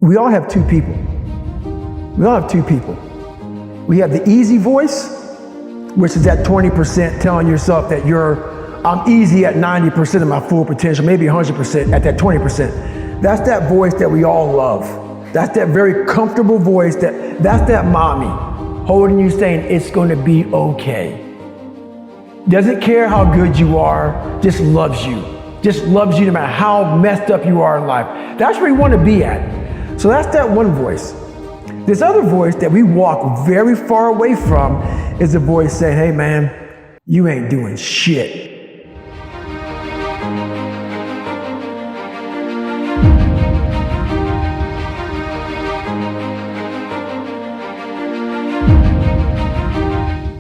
We all have two people. We all have two people. We have the easy voice, which is that 20% telling yourself that I'm easy at 90% of my full potential, maybe 100% at that 20%. That's that voice that we all love. That's that very comfortable voice, that's that mommy holding you saying it's gonna be okay. Doesn't care how good you are, just loves you. Just loves you no matter how messed up you are in life. That's where you wanna be at. So that's that one voice. This other voice that we walk very far away from is the voice saying, hey man, you ain't doing shit.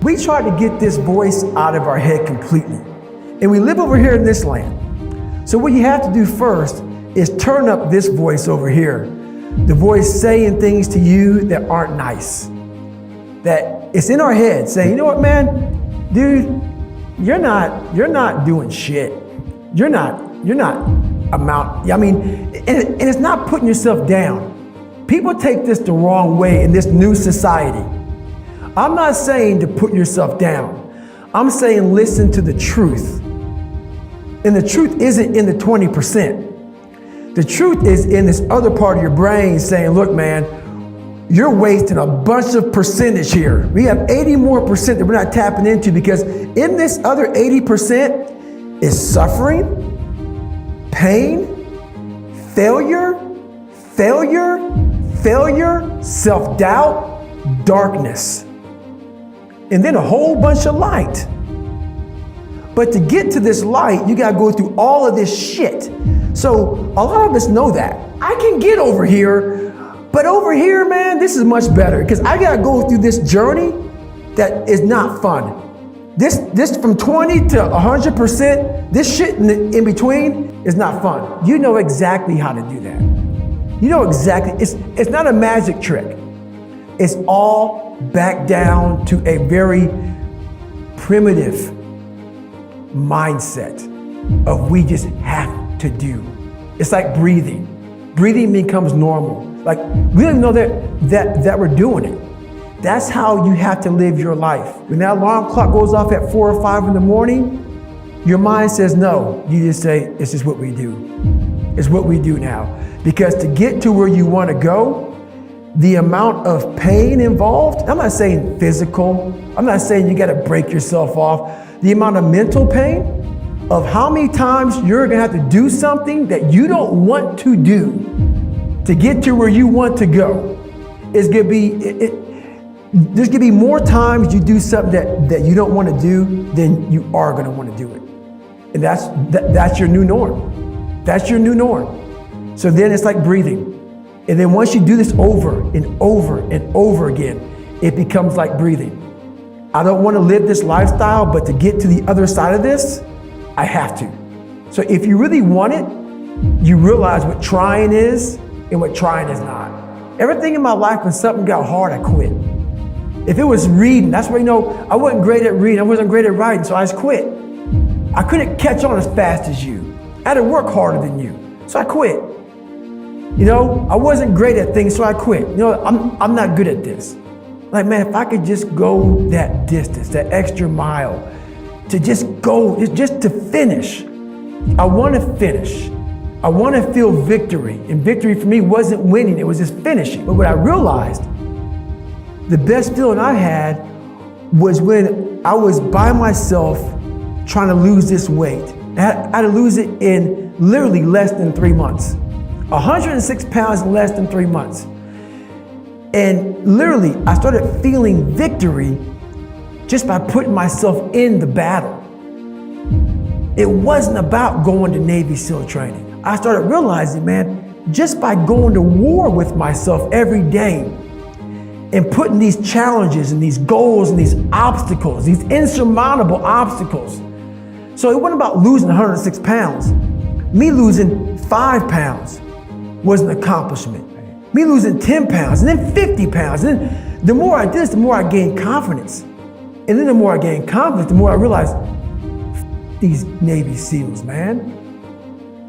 We try to get this voice out of our head completely. And we live over here in this land. So what you have to do first is turn up this voice over here. The voice saying things to you that aren't nice. That it's in our head saying, you know what, man, dude, you're not doing shit. You're not and it's not putting yourself down. People take this the wrong way in this new society. I'm not saying to put yourself down. I'm saying listen to the truth. And the truth isn't in the 20%. The truth is in this other part of your brain saying, look, man, you're wasting a bunch of percentage here. We have 80 more percent that we're not tapping into because in this other 80% is suffering, pain, failure, self-doubt, darkness, and then a whole bunch of light. But to get to this light, you gotta go through all of this shit. So a lot of us know that. I can get over here, but over here, man, this is much better because I gotta go through this journey that is not fun. This from 20 to 100%, this shit in between is not fun. You know exactly how to do that. You know exactly, it's not a magic trick. It's all back down to a very primitive mindset of we just have to do. It's like breathing. Breathing becomes normal. Like we don't even know that we're doing it. That's how you have to live your life. When that alarm clock goes off at 4 or 5 in the morning, your mind says no. You just say, it's just what we do. It's what we do now. Because to get to where you want to go, the amount of pain involved, I'm not saying physical, I'm not saying you got to break yourself off. The amount of mental pain of how many times you're gonna have to do something that you don't want to do to get to where you want to go is gonna be, there's gonna be more times you do something that you don't want to do than you are gonna want to do it. And that's your new norm. That's your new norm. So then it's like breathing. And then once you do this over and over and over again, it becomes like breathing. I don't want to live this lifestyle, but to get to the other side of this, I have to. So if you really want it, you realize what trying is and what trying is not. Everything in my life, when something got hard, I quit. If it was reading, that's where, I wasn't great at reading, I wasn't great at writing, so I just quit. I couldn't catch on as fast as you. I had to work harder than you, so I quit. I wasn't great at things, so I quit. I'm not good at this. Like, man, if I could just go that distance, that extra mile, to just go, just to finish. I want to finish. I want to feel victory. And victory for me wasn't winning, it was just finishing. But what I realized, the best feeling I had was when I was by myself trying to lose this weight. I had to lose it in literally less than 3 months. 106 pounds in less than 3 months. And literally, I started feeling victory just by putting myself in the battle. It wasn't about going to Navy SEAL training. I started realizing, man, just by going to war with myself every day and putting these challenges and these goals and these obstacles, these insurmountable obstacles. So it wasn't about losing 106 pounds. Me losing 5 pounds was an accomplishment. Me losing 10 pounds and then 50 pounds. And then the more I did this, the more I gained confidence. And then the more I gained confidence, the more I realized, these Navy SEALs, man.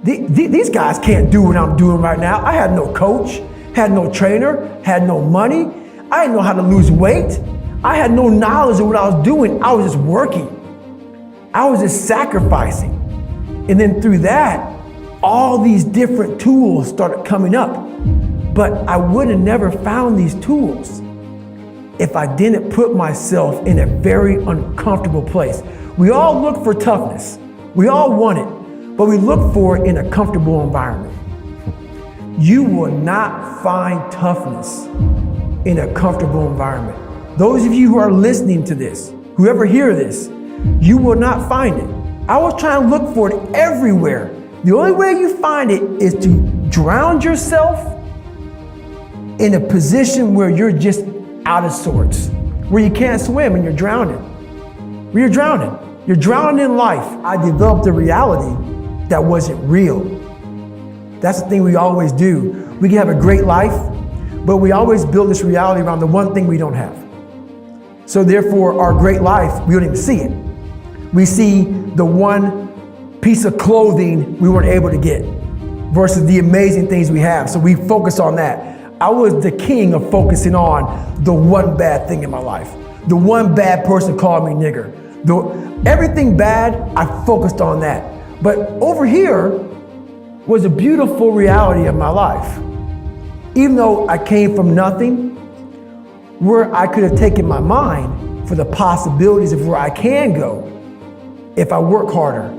These guys can't do what I'm doing right now. I had no coach. had no trainer, had no money. I didn't know how to lose weight. I had no knowledge of what I was doing. I was just working. I was just sacrificing. And then through that, all these different tools started coming up. But I would have never found these tools if I didn't put myself in a very uncomfortable place. We all look for toughness. We all want it, but we look for it in a comfortable environment. You will not find toughness in a comfortable environment. Those of you who are listening to this, whoever hear this, you will not find it. I was trying to look for it everywhere. The only way you find it is to drown yourself in a position where you're just out of sorts, where you can't swim and you're drowning. Where you're drowning. You're drowning in life. I developed a reality that wasn't real. That's the thing we always do. We can have a great life, but we always build this reality around the one thing we don't have. So therefore, our great life, we don't even see it. We see the one piece of clothing we weren't able to get versus the amazing things we have. So we focus on that. I was the king of focusing on the one bad thing in my life. The one bad person called me nigger. Everything bad, I focused on that. But over here was a beautiful reality of my life. Even though I came from nothing, where I could have taken my mind for the possibilities of where I can go if I work harder.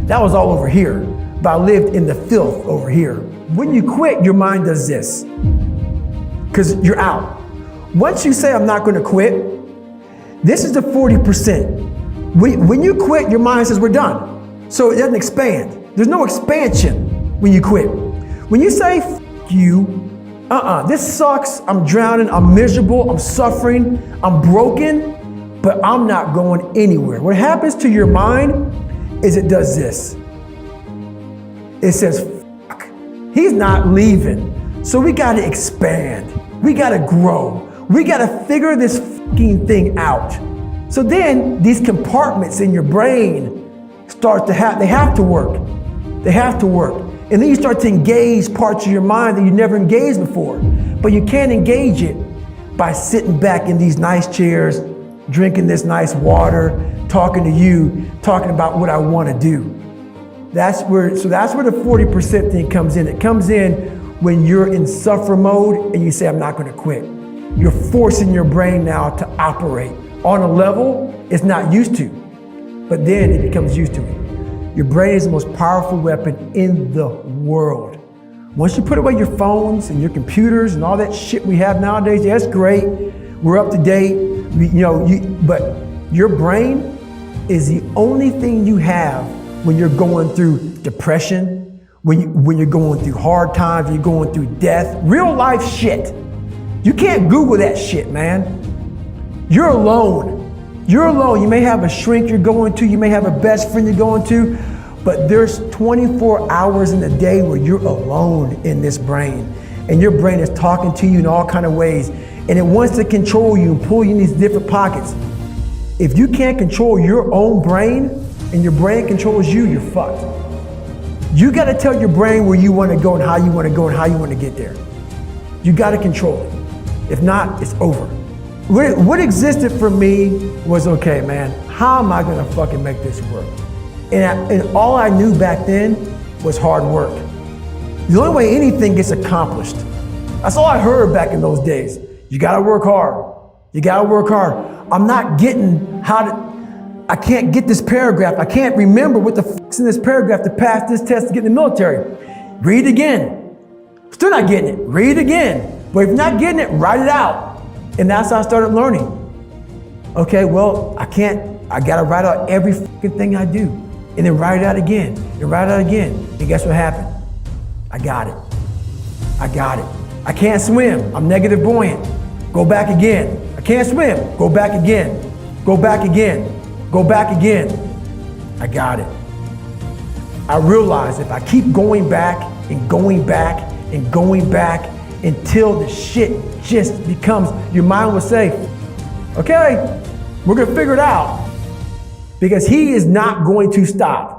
That was all over here, but I lived in the filth over here. When you quit, your mind does this, because you're out. Once you say, I'm not gonna quit, this is the 40%. When you quit, your mind says, we're done. So it doesn't expand. There's no expansion when you quit. When you say, F you, this sucks, I'm drowning, I'm miserable, I'm suffering, I'm broken, but I'm not going anywhere. What happens to your mind is it does this. It says, fuck, he's not leaving. So we gotta expand, we gotta grow, we gotta figure this fucking thing out. So then these compartments in your brain start to they have to work. They have to work. And then you start to engage parts of your mind that you never engaged before. But you can't engage it by sitting back in these nice chairs, drinking this nice water, talking to you, talking about what I want to do. That's where the 40% thing comes in. It comes in when you're in suffer mode and you say, I'm not going to quit. You're forcing your brain now to operate on a level it's not used to, but then it becomes used to it. Your brain is the most powerful weapon in the world. Once you put away your phones and your computers and all that shit we have nowadays, yeah, that's great. We're up to date, but your brain is the only thing you have when you're going through depression, when you're going through hard times, you're going through death, real life shit. You can't Google that shit, man. You're alone. You're alone. You may have a shrink you're going to, you may have a best friend you're going to, but there's 24 hours in a day where you're alone in this brain. And your brain is talking to you in all kinds of ways. And it wants to control you and pull you in these different pockets. If you can't control your own brain and your brain controls you, you're fucked. You gotta tell your brain where you wanna go and how you wanna go and how you wanna get there. You gotta control it. If not, it's over. What existed for me was, okay, man, how am I gonna fucking make this work? And all I knew back then was hard work. The only way anything gets accomplished. That's all I heard back in those days. You gotta work hard. You gotta work hard. I'm not getting I can't get this paragraph. I can't remember what the fuck's in this paragraph to pass this test to get in the military. Read again. Still not getting it. Read again. But if you're not getting it, write it out. And that's how I started learning. Okay, well, I gotta write out every fucking thing I do. And then write it out again, and write it out again. And guess what happened? I got it. I got it. I can't swim, I'm negative buoyant. Go back again. I can't swim, go back again. Go back again, go back again. I got it. I realized if I keep going back and going back and going back until the shit just becomes, your mind will say, okay, we're gonna figure it out. Because he is not going to stop.